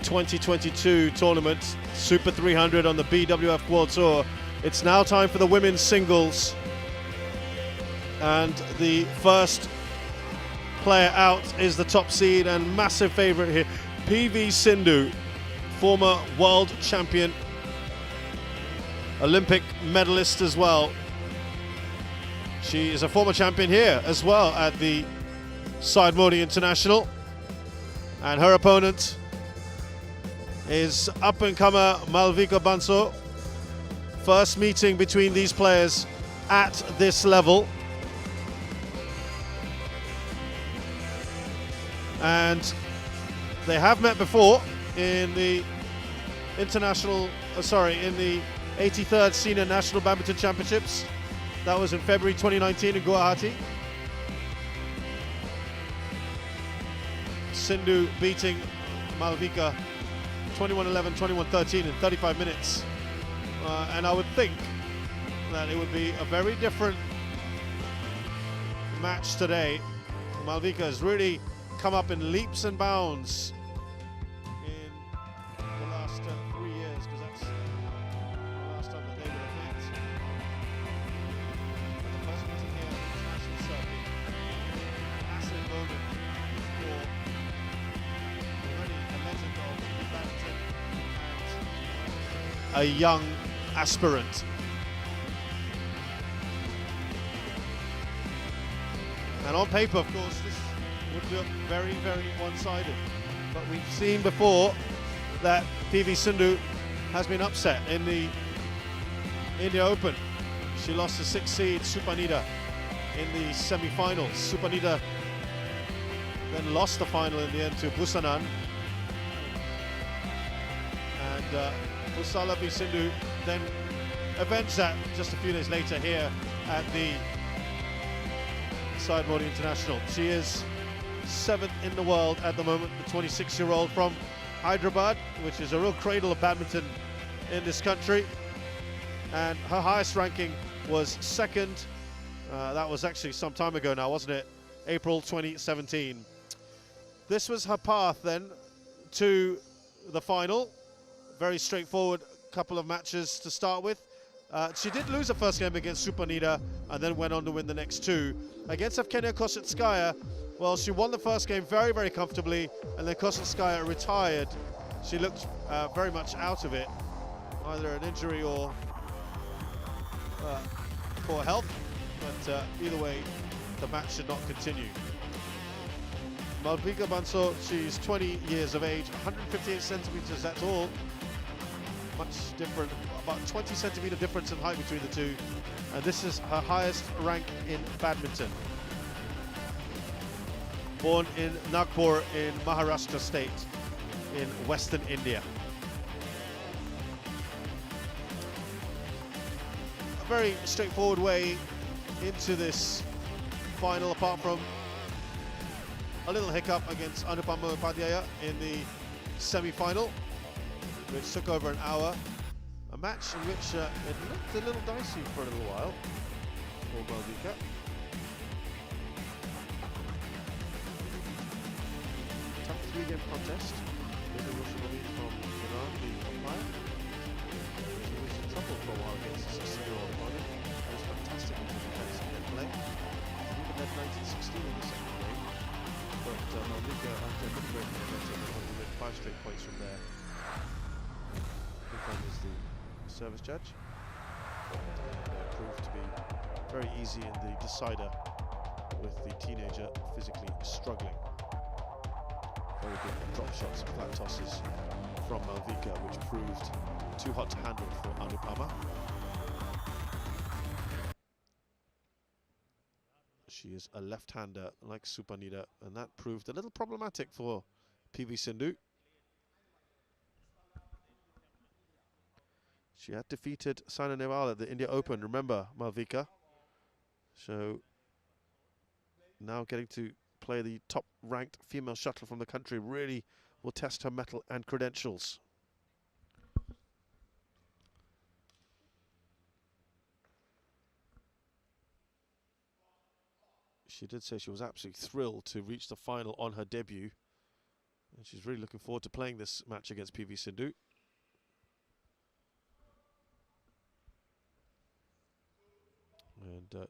2022 tournament, Super 300 on the BWF World Tour. It's now time for the women's singles. And the first player out is the top seed and massive favorite here, PV Sindhu, former world champion, Olympic medalist as well. She is a former champion here as well at the Syed International. And her opponent is up-and-comer Malvika Bansod. First meeting between these players at this level. And they have met before in the in the 83rd Senior National Badminton Championships. That was in February 2019 in Guwahati. Sindhu beating Malvika 21-11, 21-13 in 35 minutes. And I would think that it would be a very different match today. Malvika has really come up in leaps and bounds in the last 3 years, because that's the last time that they would have met. The first meeting here on the international circuit, massive moment for already a legend of badminton and a young aspirant. And on paper, of course, this would look very, very one-sided. But we've seen before that PV Sindhu has been upset in the India Open. She lost to 6th seed Sudirman in the semi-finals. Sudirman then lost the final in the end to Pusarla. And Pusarla v Sindhu then avenged that just a few days later here at the Syed International. She is 7th in the world at the moment, the 26-year-old from Hyderabad, which is a real cradle of badminton in this country. And her highest ranking was 2nd. That was actually some time ago now, wasn't it? April 2017. This was her path then to the final. Very straightforward couple of matches to start with. She did lose the first game against Sudirman and then went on to win the next two. Against Evgenia Koshetskaya, well, she won the first game very, very comfortably, and then Koshetskaya retired. She looked very much out of it, either an injury or poor health, but either way, the match should not continue. Malvika Bansod, she's 20 years of age, 158 centimeters, that's all. Much different, about 20 centimeter difference in height between the two, and this is her highest rank in badminton. Born in Nagpur in Maharashtra state in western India. A very straightforward way into this final, apart from a little hiccup against Anupama Upadhyaya in the semi-final, which took over an hour. A match in which it looked a little dicey for a little while for Malvika. Tough 3-game contest. From Iran, the umpire. She was in trouble for a while against the 16-year-old opponent. It was fantastic in defense and play. Even led 19-16 in the second game. But Malvika, after a good break, won 5 straight points from there. Is the service judge, and proved to be very easy in the decider, with the teenager physically struggling. Very good drop shots and flat tosses from Malvika, which proved too hot to handle for Anupama. She is a left-hander like Sudirman, and that proved a little problematic for PV Sindhu. She had defeated Saina Nehwal at the India Open, remember, Malvika. So now getting to play the top-ranked female shuttle from the country really will test her mettle and credentials. She did say she was absolutely thrilled to reach the final on her debut. And she's really looking forward to playing this match against PV Sindhu. And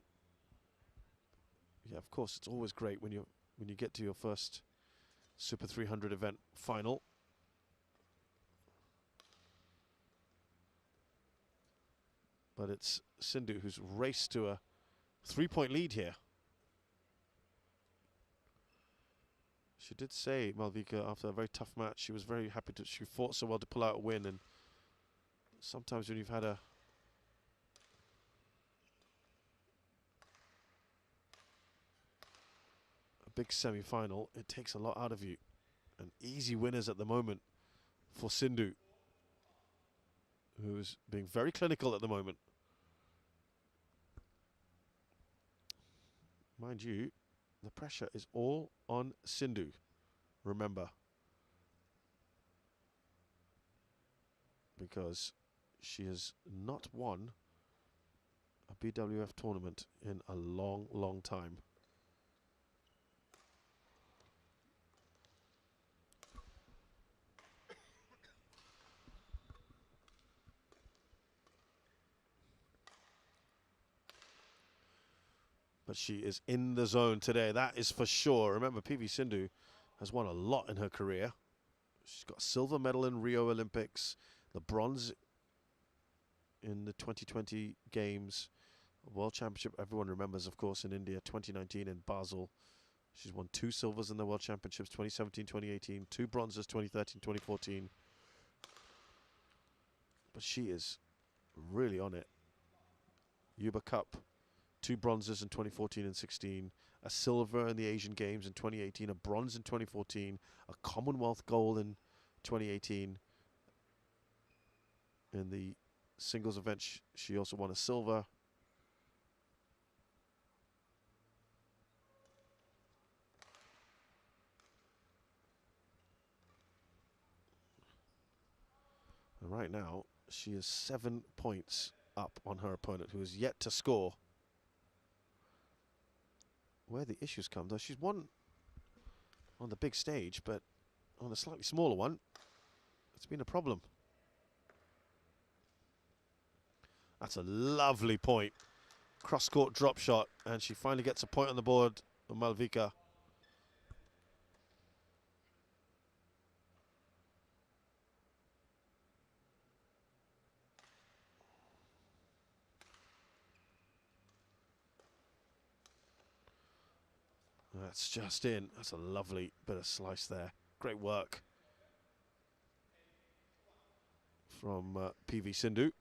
yeah, of course, it's always great when you get to your first Super 300 event final. But it's Sindhu who's raced to a 3-point lead here. She did say, Malvika, after a very tough match, she was very happy that she fought so well to pull out a win. And sometimes when you've had a big semi-final, it takes a lot out of you. And easy winners at the moment for Sindhu, who's being very clinical at the moment. Mind you, the pressure is all on Sindhu, remember. Because she has not won a BWF tournament in a long, long time. But she is in the zone today, that is for sure. Remember, PV Sindhu has won a lot in her career. She's got a silver medal in Rio Olympics, the bronze in the 2020 Games, World Championship, everyone remembers, of course, in India, 2019 in Basel. She's won 2 silvers in the World Championships, 2017, 2018, 2 bronzes, 2013, 2014. But she is really on it. Yuba Cup, 2 bronzes in 2014 and 16, a silver in the Asian Games in 2018, a bronze in 2014, a Commonwealth gold in 2018. In the singles event, she also won a silver. And right now, she is 7 points up on her opponent, who is yet to score. Where the issues come, though, she's won on the big stage, but on a slightly smaller one, it's been a problem. That's a lovely point. Cross-court drop shot, and she finally gets a point on the board, Malvika. That's just in. That's a lovely bit of slice there. Great work from PV Sindhu.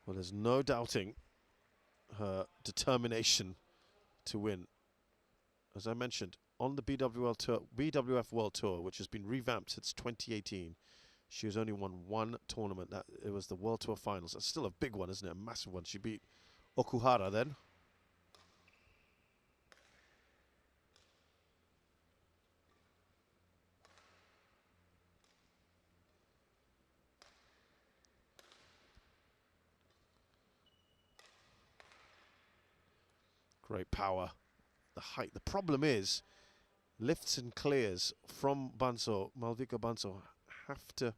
Well, there's no doubting her determination to win. As I mentioned, on the BWF World Tour, which has been revamped since 2018, she has only won 1 tournament. It was the World Tour Finals. That's still a big one, isn't it? A massive one. She beat Okuhara then. Great power. The height. The problem is, lifts and clears from Bansod, Malvika Bansod, have to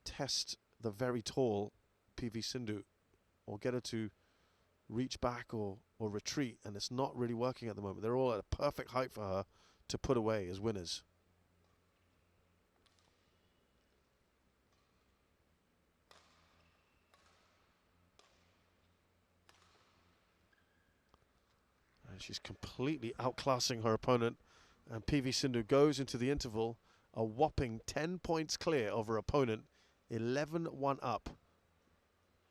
test the very tall PV Sindhu or get her to reach back or retreat, and it's not really working at the moment. They're all at a perfect height for her to put away as winners. And she's completely outclassing her opponent, and PV Sindhu goes into the interval a whopping 10 points clear of her opponent, 11-1 up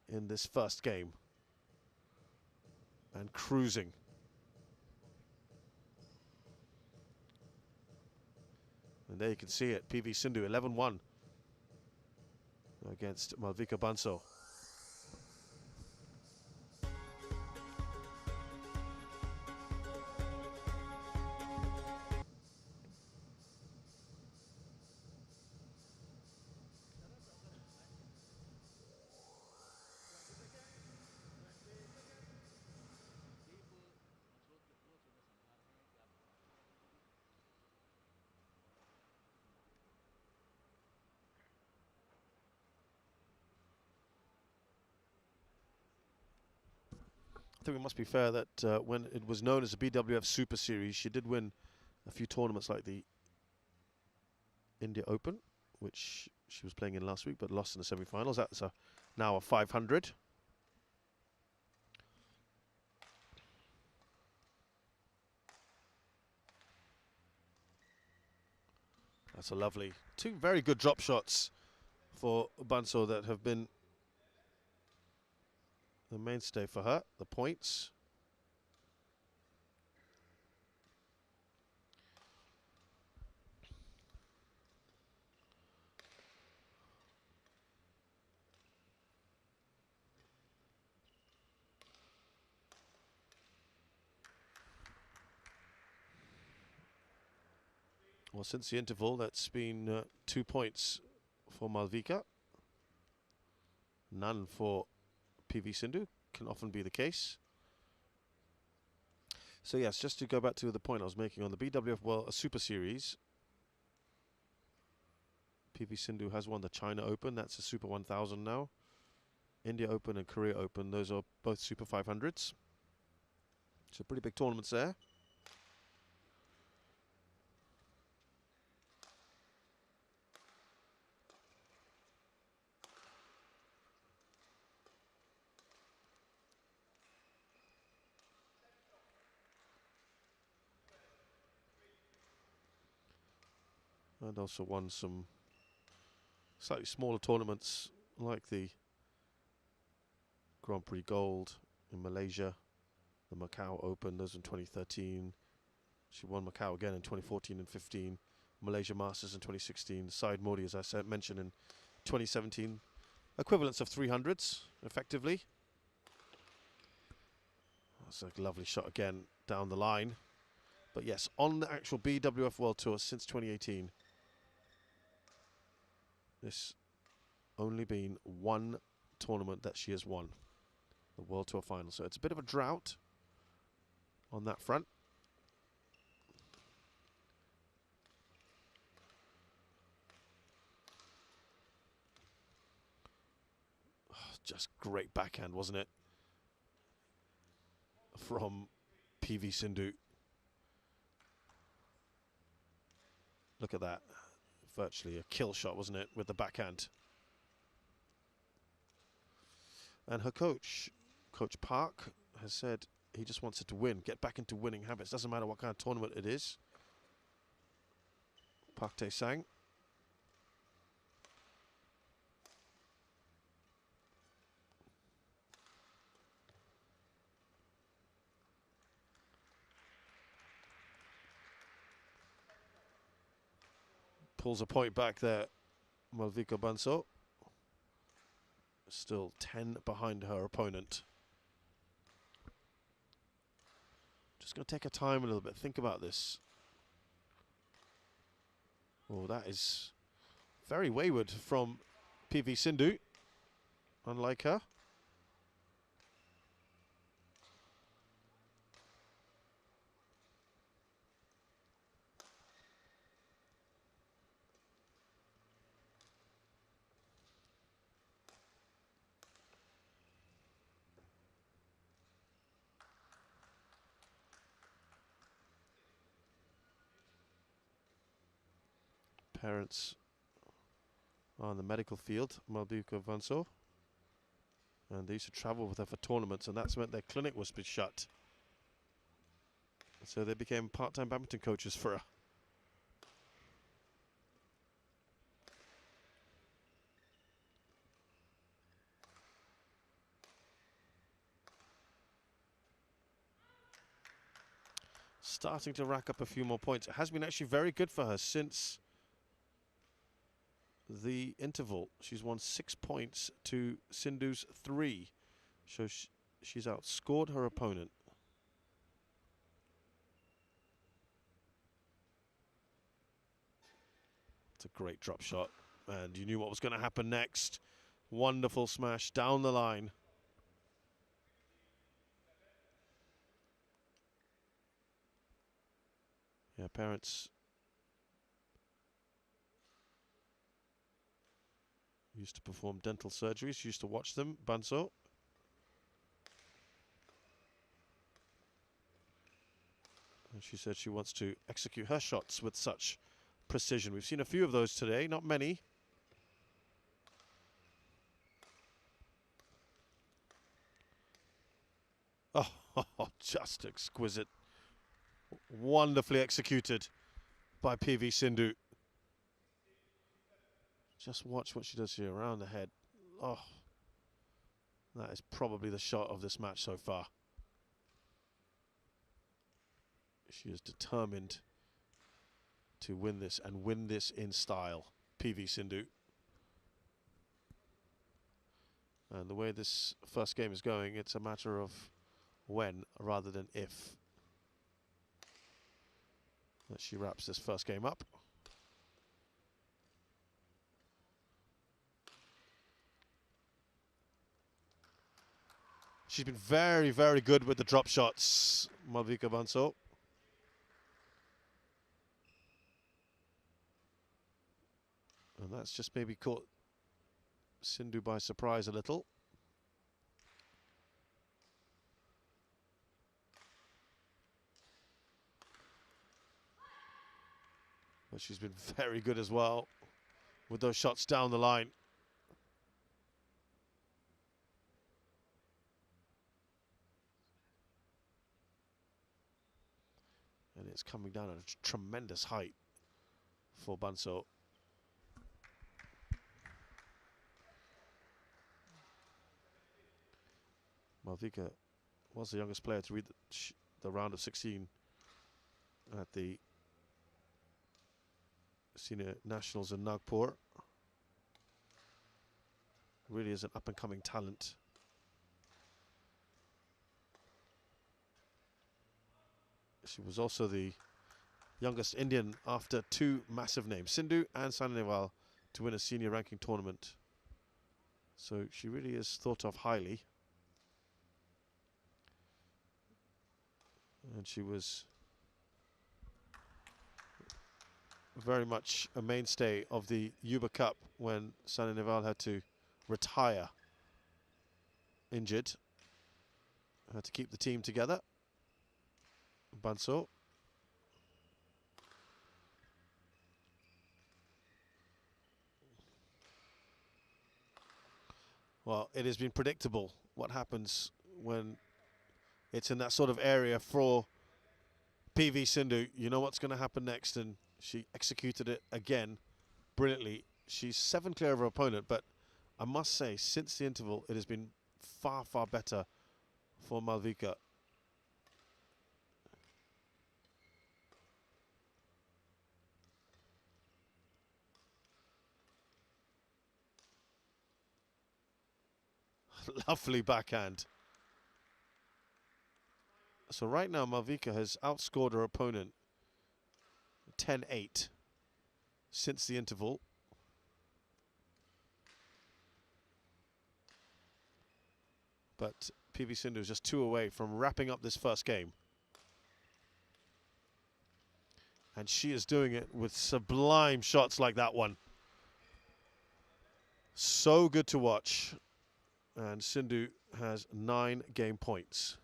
in this first game, and cruising. And there you can see it, PV Sindhu 11-1 against Malvika Bansod. I think it must be fair that when it was known as the BWF Super Series, she did win a few tournaments like the India Open, which she was playing in last week but lost in the semi-finals. That's now a 500. That's a lovely, two very good drop shots for Bansod that have been the mainstay for her, the points. Well, since the interval, that's been 2 points for Malvika. None for PV Sindhu, can often be the case. So yes, just to go back to the point I was making on the BWF World Super Series, PV Sindhu has won the China Open, that's a Super 1000 now. India Open and Korea Open, those are both Super 500s. So pretty big tournaments there. And also won some slightly smaller tournaments like the Grand Prix Gold in Malaysia, the Macau Open, those in 2013. She won Macau again in 2014 and 15. Malaysia Masters in 2016. Syed Modi, as I said, mentioned, in 2017. Equivalents of 300s, effectively. That's a lovely shot again down the line. But yes, on the actual BWF World Tour since 2018, this only been one tournament that she has won, the World Tour final. So it's a bit of a drought on that front. Just great backhand, wasn't it? From PV Sindhu. Look at that. Virtually a kill shot, wasn't it, with the backhand. And her coach, Coach Park, has said he just wants her to win, get back into winning habits. Doesn't matter what kind of tournament it is. Park Tae-sang. Pulls a point back there, Malvika Bansod. Still 10 behind her opponent. Just going to take her time a little bit. Think about this. Oh, that is very wayward from PV Sindhu, unlike her. Parents are in the medical field, Malvika Bansod, and they used to travel with her for tournaments, and that's meant their clinic was shut. So they became part-time badminton coaches for her. Starting to rack up a few more points. It has been actually very good for her since the interval. She's won 6 points to Sindhu's 3. So she's outscored her opponent. It's a great drop shot. And you knew what was going to happen next. Wonderful smash down the line. Yeah, parents used to perform dental surgeries, used to watch them, Bansod. She said she wants to execute her shots with such precision. We've seen a few of those today, not many. Oh, just exquisite. Wonderfully executed by PV Sindhu. Just watch what she does here around the head. Oh, that is probably the shot of this match so far. She is determined to win this and win this in style, PV Sindhu. And the way this first game is going, it's a matter of when rather than if that she wraps this first game up. She's been very, very good with the drop shots, Malvika Bansod. And that's just maybe caught Sindhu by surprise a little. But she's been very good as well with those shots down the line. And it's coming down at a tremendous height for Bansod. Malvika was the youngest player to reach the round of 16 at the Senior Nationals in Nagpur. Really is an up-and-coming talent. She was also the youngest Indian after two massive names, Sindhu and Saina Nehwal, to win a senior ranking tournament. So she really is thought of highly. And she was very much a mainstay of the Yuba Cup when Saina Nehwal had to retire injured. Had to keep the team together. Bansod. Well, it has been predictable what happens when it's in that sort of area for PV Sindhu. You know what's going to happen next, and she executed it again brilliantly. She's 7 clear of her opponent, but I must say, since the interval, it has been far, far better for Malvika. Lovely backhand. So right now, Malvika has outscored her opponent 10-8 since the interval. But PV Sindhu is just 2 away from wrapping up this first game. And she is doing it with sublime shots like that one. So good to watch. And Sindhu has 9 game points.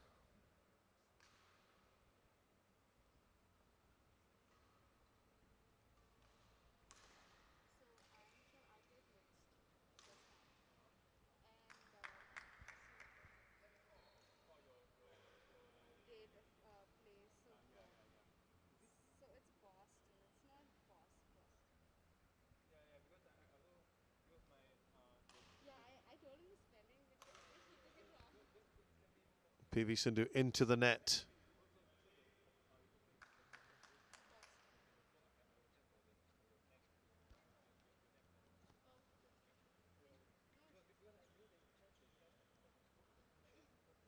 PV Sindhu into the net.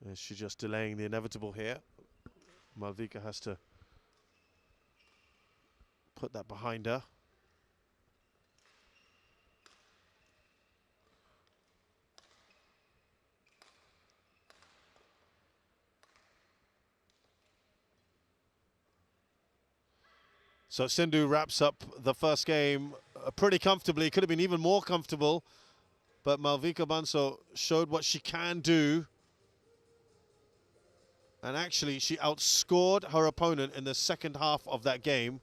Is she just delaying the inevitable here? Malvika has to put that behind her. So Sindhu wraps up the first game pretty comfortably. Could have been even more comfortable, but Malvika Bansod showed what she can do. And actually, she outscored her opponent in the second half of that game.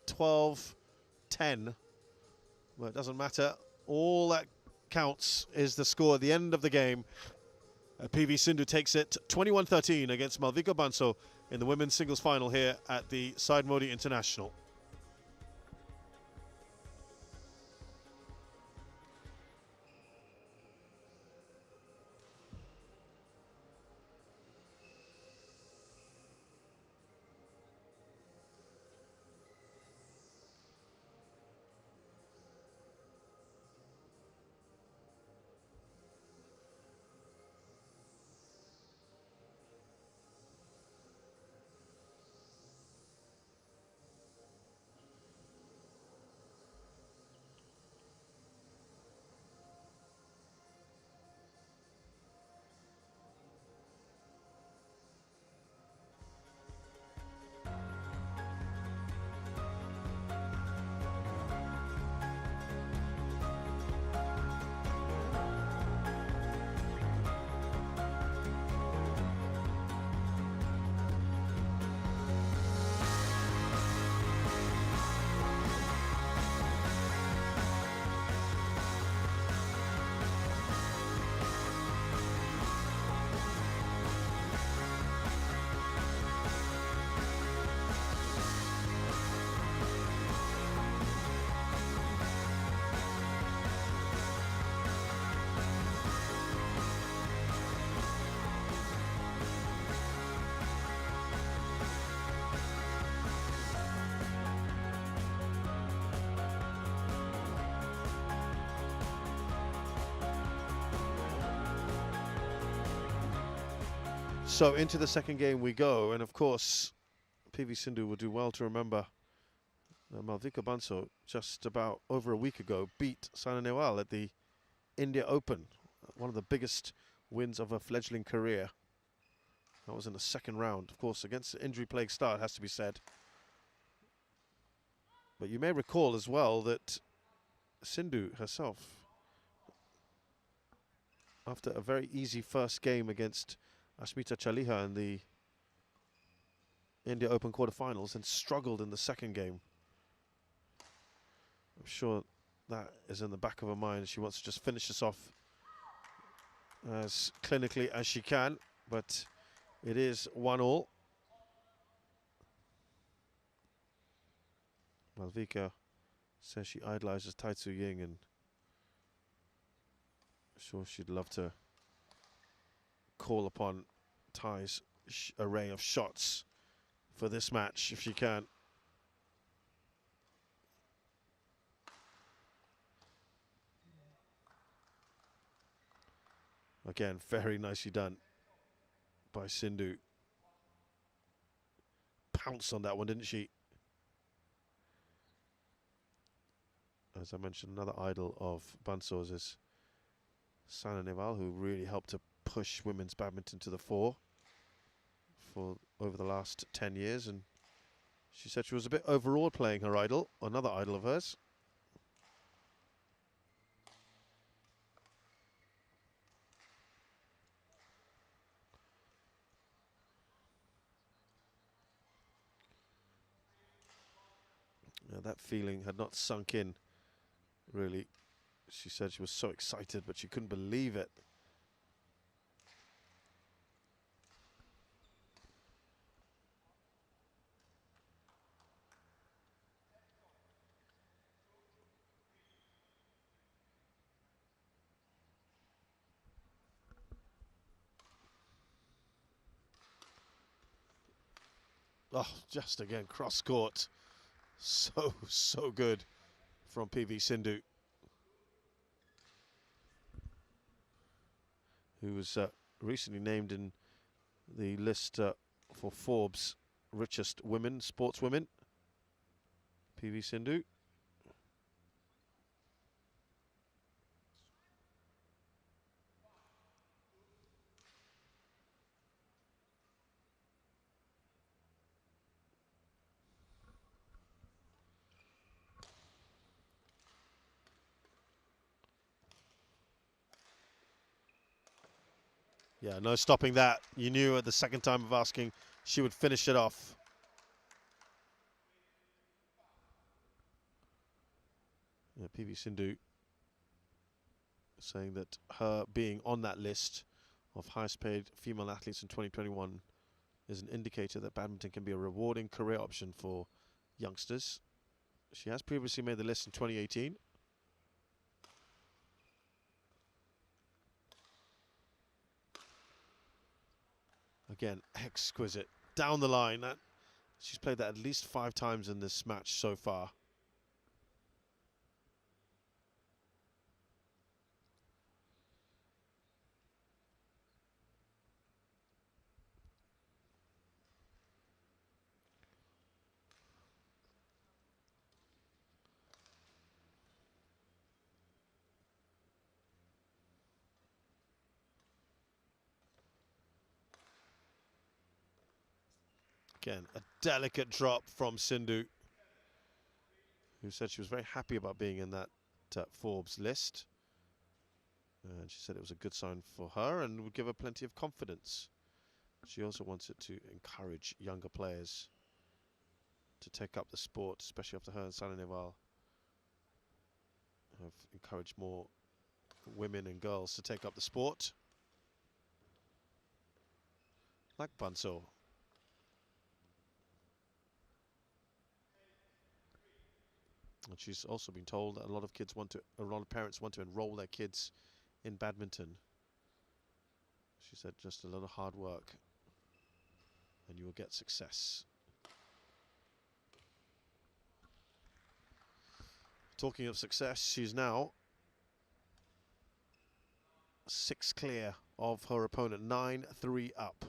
12-10. But it doesn't matter. All that counts is the score at the end of the game. PV Sindhu takes it 21-13 against Malvika Bansod in the women's singles final here at the Syed Modi International. So into the second game we go, and of course, PV Sindhu will do well to remember Malvika Bansod just about over a week ago beat Saina Nehwal at the India Open, one of the biggest wins of her fledgling career. That was in the second round, of course, against the injury-plagued start, has to be said. But you may recall as well that Sindhu herself, after a very easy first game against Ashmita Chaliha in the India Open quarterfinals, and struggled in the second game. I'm sure that is in the back of her mind. She wants to just finish this off as clinically as she can, but it is 1-1. Malvika says she idolizes Tai Tzu Ying, and I'm sure she'd love to call upon Tai's array of shots for this match if she can. Again, very nicely done by Sindhu. Pounced on that one, didn't she? As I mentioned, another idol of Bansod's is Saina Nehwal, who really helped to push women's badminton to the fore for over the last 10 years, and she said she was a bit overawed playing her idol, another idol of hers. Now, that feeling had not sunk in, really. She said she was so excited, but she couldn't believe it. Oh, just again, cross court. So good from PV Sindhu, who was recently named in the list for Forbes' richest women, sportswomen. PV Sindhu. Yeah, no stopping that. You knew at the second time of asking, she would finish it off. Yeah, PV Sindhu saying that her being on that list of highest paid female athletes in 2021 is an indicator that badminton can be a rewarding career option for youngsters. She has previously made the list in 2018. Again, exquisite. Down the line. She's played that at least 5 times in this match so far. Again, a delicate drop from Sindhu, who said she was very happy about being in that Forbes list. And she said it was a good sign for her and would give her plenty of confidence. She also wants it to encourage younger players to take up the sport, especially after her and Saina Nehwal have encouraged more women and girls to take up the sport. Like Bansod. And she's also been told that a lot of parents want to enroll their kids in badminton. She said just a lot of hard work and you will get success. Talking of success, she's now 6 clear of her opponent, 9-3 up.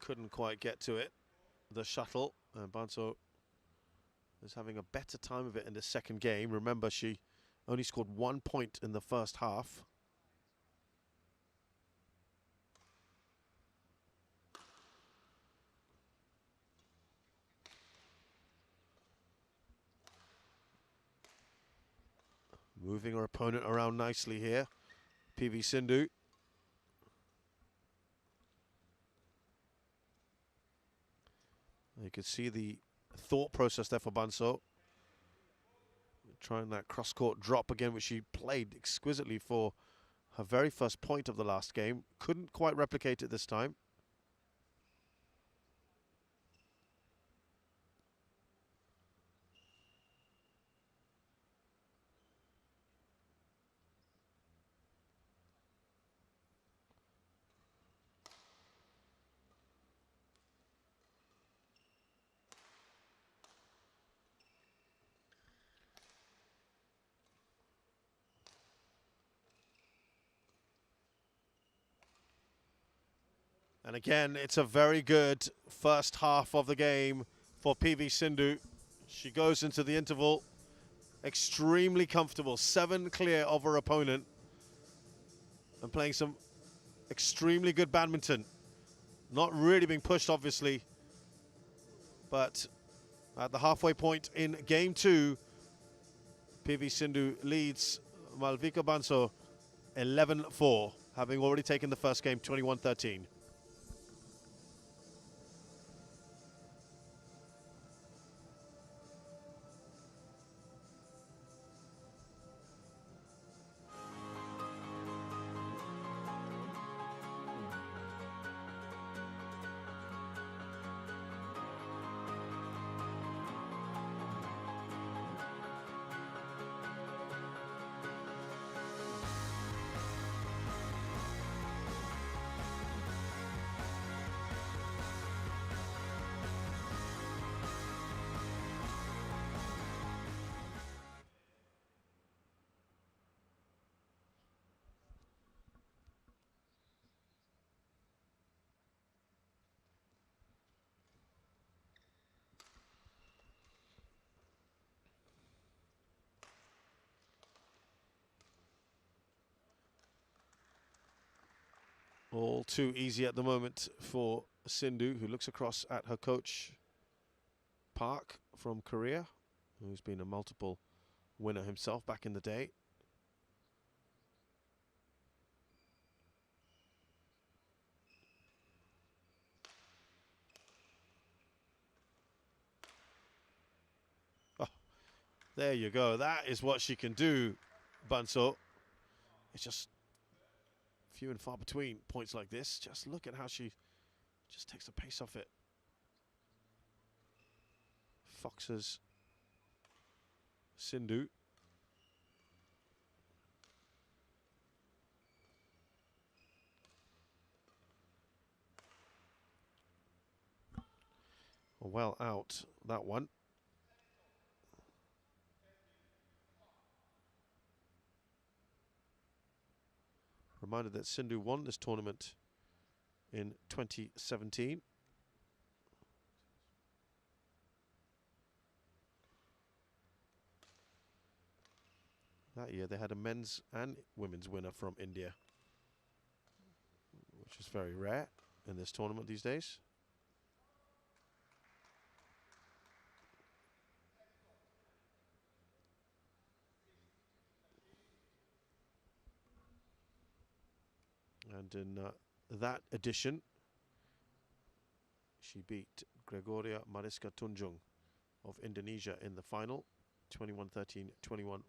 Couldn't quite get to it, the shuttle, and Bansod is having a better time of it in the second game. Remember, she only scored 1 point in the first half. Moving her opponent around nicely here, PV Sindhu. You can see the thought process there for Bansod. Trying that cross-court drop again, which she played exquisitely for her very first point of the last game. Couldn't quite replicate it this time. And again, it's a very good first half of the game for PV Sindhu. She goes into the interval extremely comfortable, 7 clear of her opponent, and playing some extremely good badminton. Not really being pushed, obviously, but at the halfway point in game 2, PV Sindhu leads Malvika Bansod 11-4, having already taken the first game 21-13. All too easy at the moment for Sindhu, who looks across at her coach, Park, from Korea, who's been a multiple winner himself back in the day. Oh, there you go. That is what she can do, Bansod. It's just few and far between points like this. Just look at how she just takes the pace off it. Foxes Sindhu. Well out, that one. Reminded that Sindhu won this tournament in 2017. That year they had a men's and women's winner from India, which is very rare in this tournament these days. And in that edition, she beat Gregoria Mariska Tunjung of Indonesia in the final, 21-13, 21-14.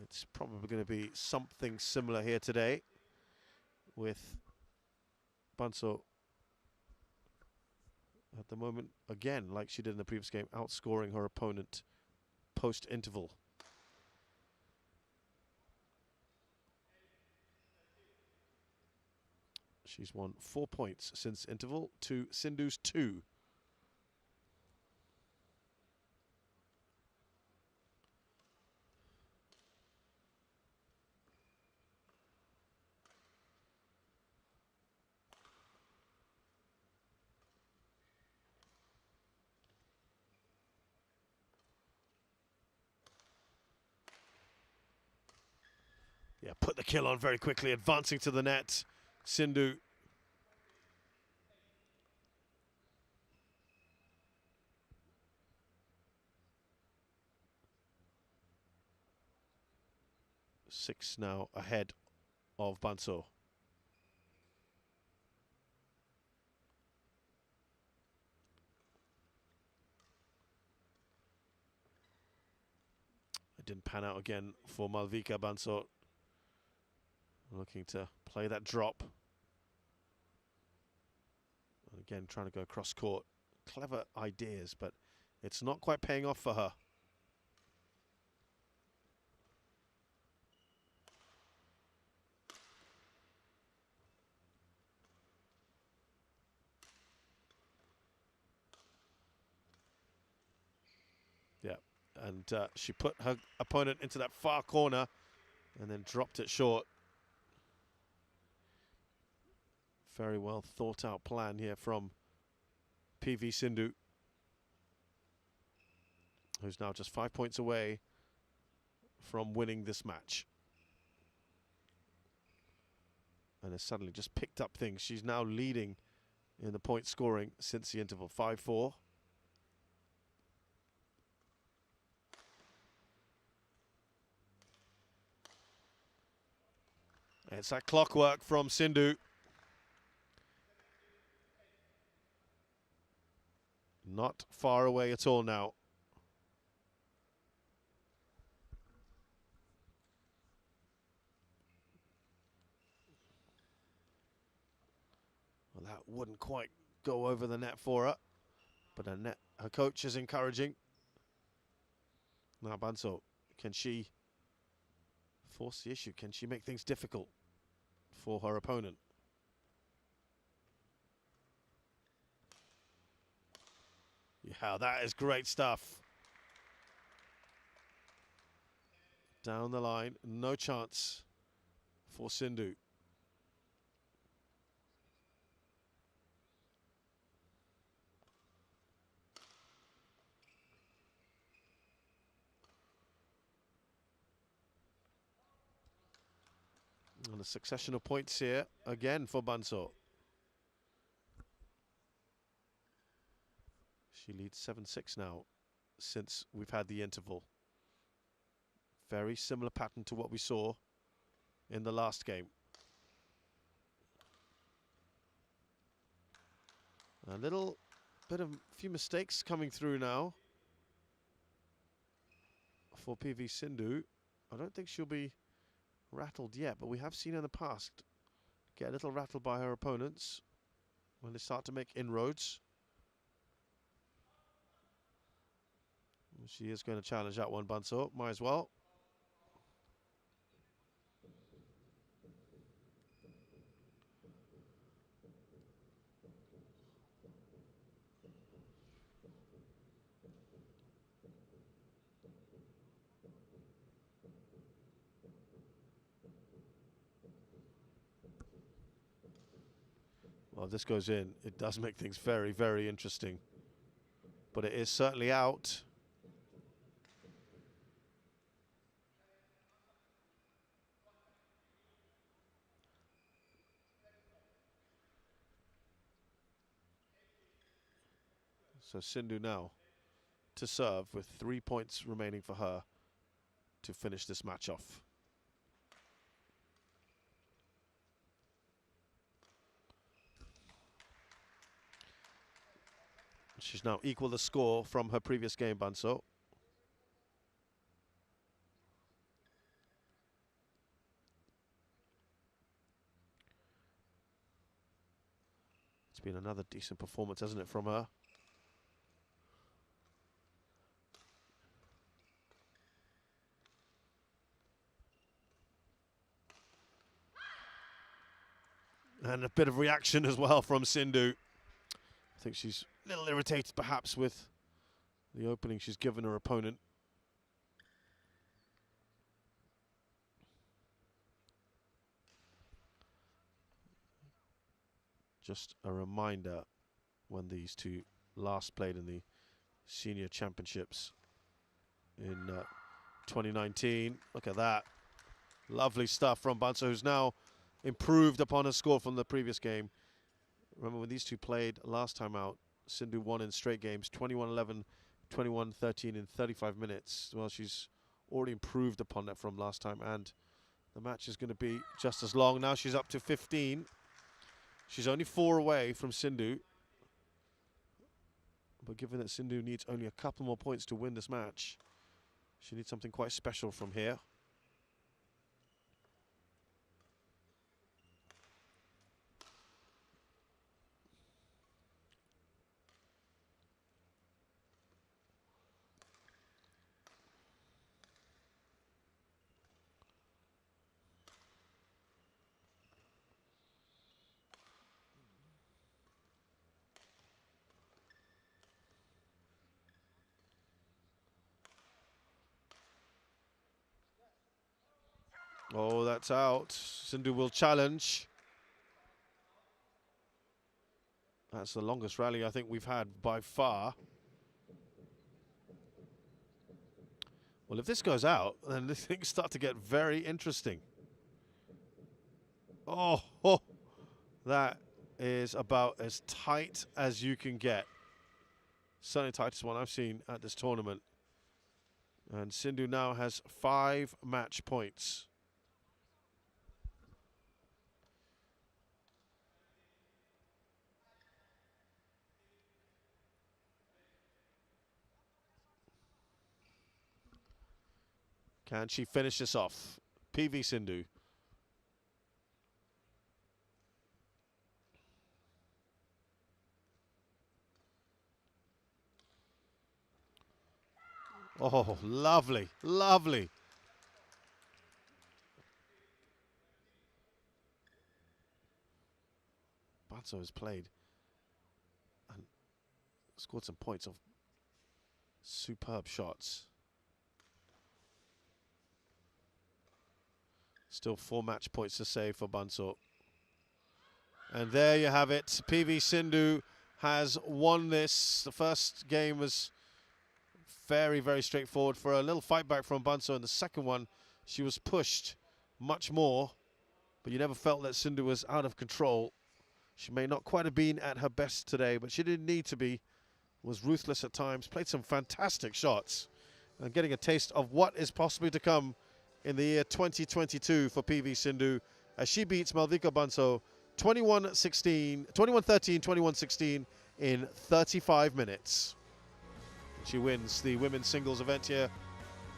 It's probably going to be something similar here today, with Bansod at the moment, again, like she did in the previous game, outscoring her opponent post-interval. She's won 4 points since interval to Sindhu's 2. Yeah, put the kill on very quickly, advancing to the net. Sindhu. Six now ahead of Bansod. It didn't pan out again for Malvika Bansod. Looking to play that drop. And again, trying to go across court. Clever ideas, but it's not quite paying off for her. Yeah, and she put her opponent into that far corner and then dropped it short. Very well thought out plan here from PV Sindhu, who's now just 5 points away from winning this match. And has suddenly just picked up things. She's now leading in the point scoring since the interval, 5-4. It's that clockwork from Sindhu. Not far away at all now. Well, that wouldn't quite go over the net for her, but her coach is encouraging. Now Bansod, can she force the issue? Can she make things difficult for her opponent? Yeah, that is great stuff. Down the line, no chance for Sindhu. And a succession of points here again for Bansod. She leads 7-6 now since we've had the interval. Very similar pattern to what we saw in the last game. A little bit of few mistakes coming through now for PV Sindhu. I don't think she'll be rattled yet, but we have seen her in the past get a little rattled by her opponents when they start to make inroads. She is going to challenge that one, Bansod. Might as well. Well, if this goes in, it does make things very, very interesting. But it is certainly out. So Sindhu now to serve with 3 points remaining for her to finish this match off. She's now equal the score from her previous game, Bansod. It's been another decent performance, hasn't it, from her? And a bit of reaction as well from Sindhu. I think she's a little irritated perhaps with the opening she's given her opponent. Just a reminder, when these two last played in the senior championships in 2019. Look at that. Lovely stuff from Bansod, who's now improved upon her score from the previous game. Remember when these two played last time out, Sindhu won in straight games, 21-11, 21-13 in 35 minutes. Well, she's already improved upon that from last time, and the match is going to be just as long. Now she's up to 15. She's only 4 away from Sindhu. But given that Sindhu needs only a couple more points to win this match, she needs something quite special from here. Oh, that's out. Sindhu will challenge. That's the longest rally I think we've had by far. Well, if this goes out, then things start to get very interesting. Oh, that is about as tight as you can get. Certainly the tightest one I've seen at this tournament. And Sindhu now has 5 match points. Can she finish this off? PV Sindhu. Oh, lovely, lovely. Bansod has played and scored some points off superb shots. Still 4 match points to save for Bansod. And there you have it. PV Sindhu has won this. The first game was very, very straightforward for a little fight back from Bansod. In the second one, she was pushed much more, but you never felt that Sindhu was out of control. She may not quite have been at her best today, but she didn't need to be. Was ruthless at times, played some fantastic shots, and getting a taste of what is possibly to come in the year 2022 for PV Sindhu, as she beats Malvika Bansod 21-13, 21-16 in 35 minutes. She wins the women's singles event here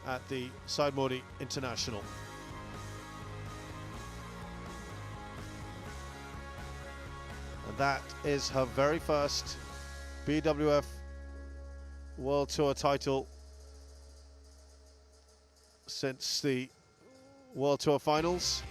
at the Syed International. And that is her very first BWF World Tour title since the World Tour finals.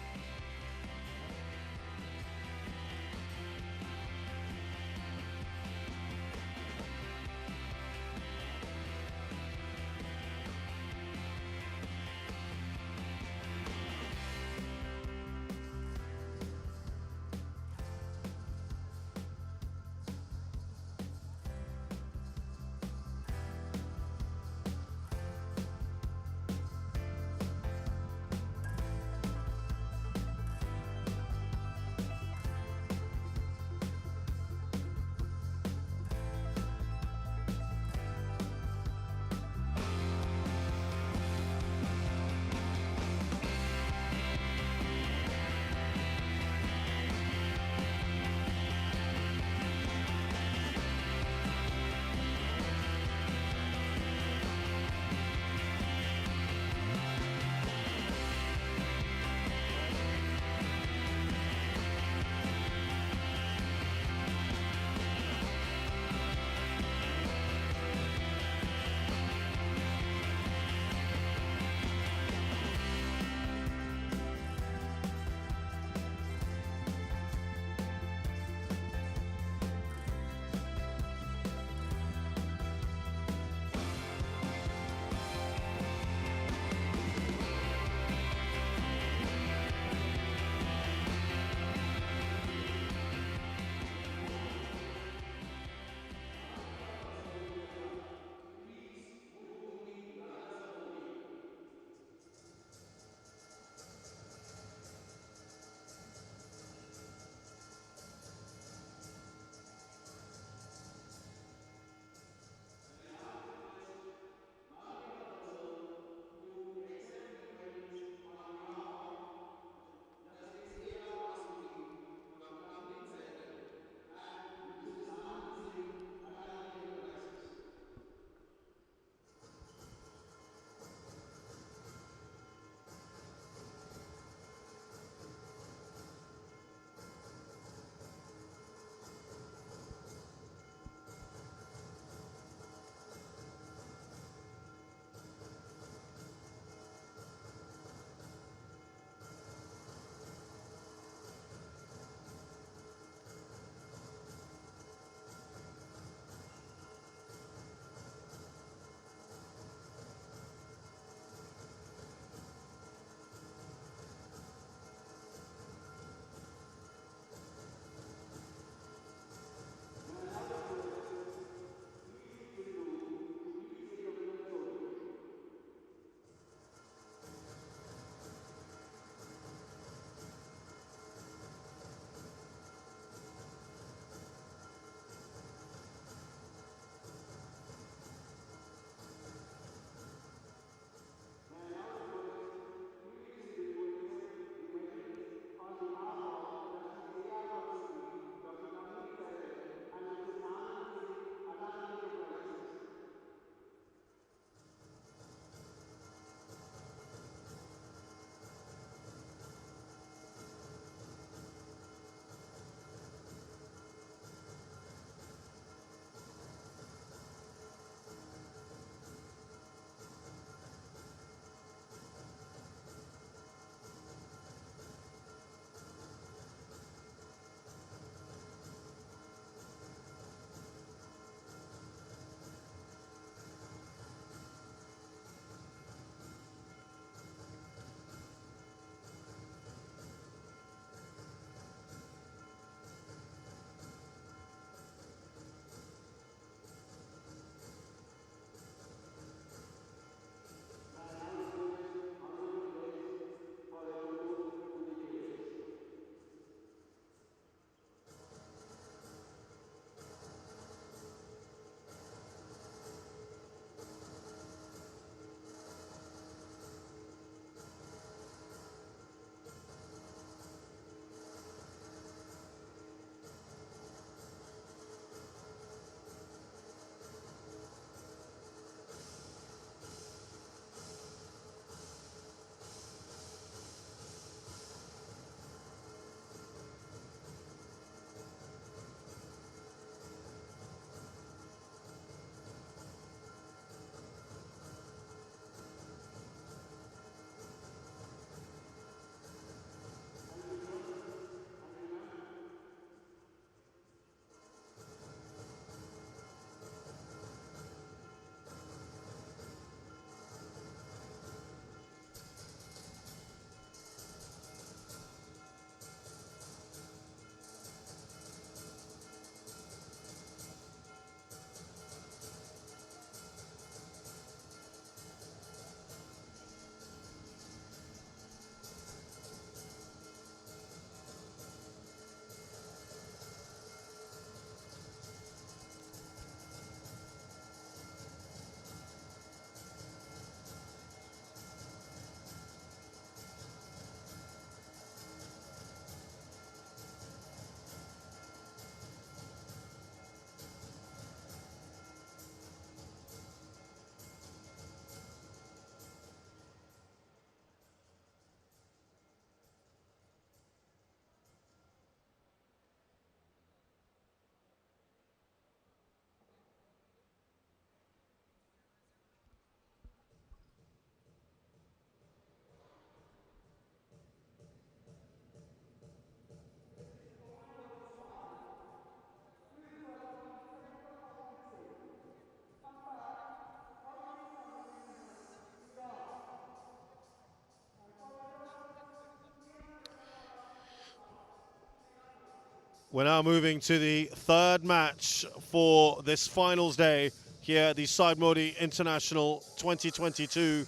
We're now moving to the third match for this finals day here at the Syed Modi International 2022,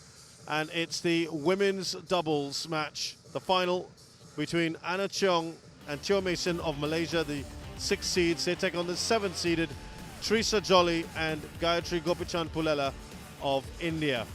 and it's the women's doubles match, the final between Anna Cheong and Teo Mason of Malaysia, the 6th seeds. They take on the 7th seeded Teresa Jolly and Gayatri Gopichand Pulela of India.